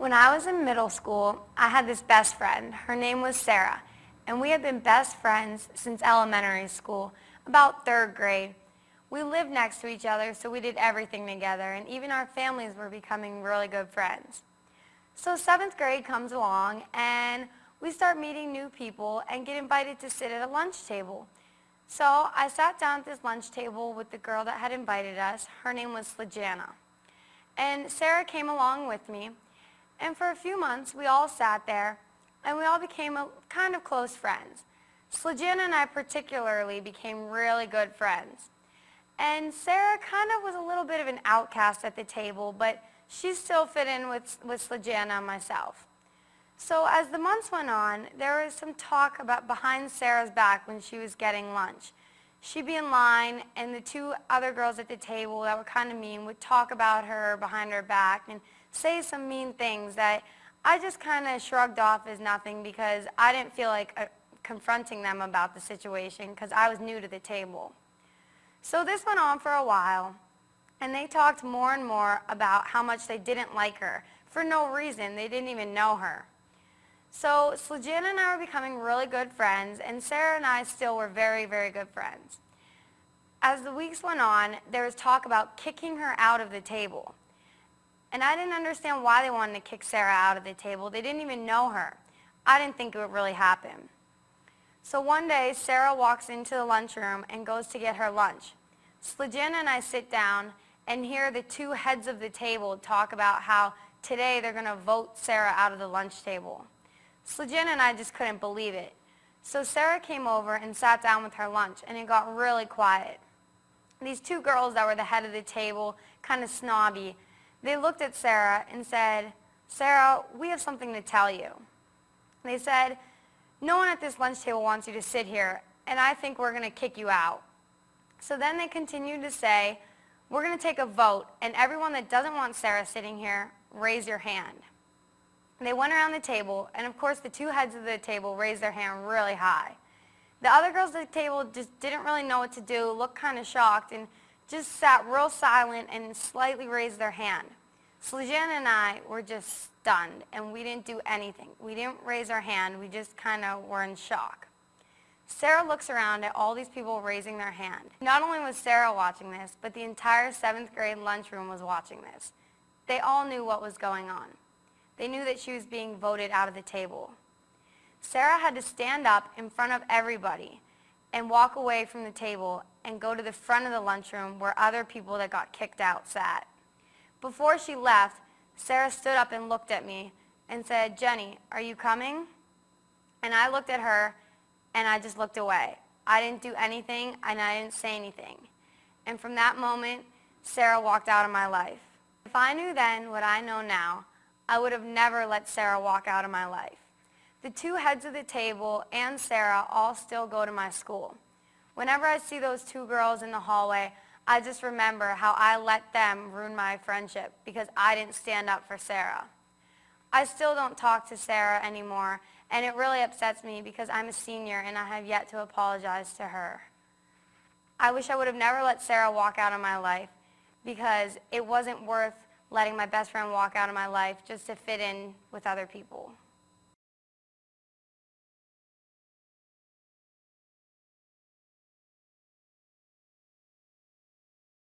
When I was in middle school, I had this best friend. Her name was Sarah, and we had been best friends since elementary school, about third grade. We lived next to each other, so we did everything together, and even our families were becoming really good friends. So seventh grade comes along, and we start meeting new people and get invited to sit at a lunch table. So I sat down at this lunch table with the girl that had invited us. Her name was Slajana. And Sarah came along with me. And for a few months, we all sat there, and we all became kind of close friends. Slajana and I particularly became really good friends. And Sarah kind of was a little bit of an outcast at the table, but she still fit in with Slajana and myself. So as the months went on, there was some talk about behind Sarah's back when she was getting lunch. She'd be in line, and the two other girls at the table that were kind of mean would talk about her behind her back and say some mean things that I just kind of shrugged off as nothing because I didn't feel like confronting them about the situation because I was new to the table. So this went on for a while, and they talked more and more about how much they didn't like her for no reason. They didn't even know her. So Slajana and I were becoming really good friends, and Sarah and I still were very, very good friends. As the weeks went on, there was talk about kicking her out of the table. And I didn't understand why they wanted to kick Sarah out of the table. They didn't even know her. I didn't think it would really happen. So one day, Sarah walks into the lunchroom and goes to get her lunch. Slajana and I sit down and hear the two heads of the table talk about how today they're going to vote Sarah out of the lunch table. Slajana and I just couldn't believe it. So Sarah came over and sat down with her lunch, and it got really quiet. These two girls that were the head of the table, kind of snobby, they looked at Sarah and said, "Sarah, we have something to tell you." They said, "No one at this lunch table wants you to sit here, and I think we're going to kick you out." So then they continued to say, "We're going to take a vote, and everyone that doesn't want Sarah sitting here, raise your hand." They went around the table, and of course the two heads of the table raised their hand really high. The other girls at the table just didn't really know what to do, looked kind of shocked, and just sat real silent and slightly raised their hand. Slajana and I were just stunned, and we didn't do anything. We didn't raise our hand. We just kind of were in shock. Sarah looks around at all these people raising their hand. Not only was Sarah watching this, but the entire seventh grade lunchroom was watching this. They all knew what was going on. They knew that she was being voted out of the table. Sarah had to stand up in front of everybody and walk away from the table and go to the front of the lunchroom where other people that got kicked out sat. Before she left, Sarah stood up and looked at me and said, "Jenny, are you coming?" And I looked at her, and I just looked away. I didn't do anything, and I didn't say anything. And from that moment, Sarah walked out of my life. If I knew then what I know now, I would have never let Sarah walk out of my life. The two heads of the table and Sarah all still go to my school. Whenever I see those two girls in the hallway, I just remember how I let them ruin my friendship because I didn't stand up for Sarah. I still don't talk to Sarah anymore, and it really upsets me because I'm a senior and I have yet to apologize to her. I wish I would have never let Sarah walk out of my life because it wasn't worth letting my best friend walk out of my life just to fit in with other people.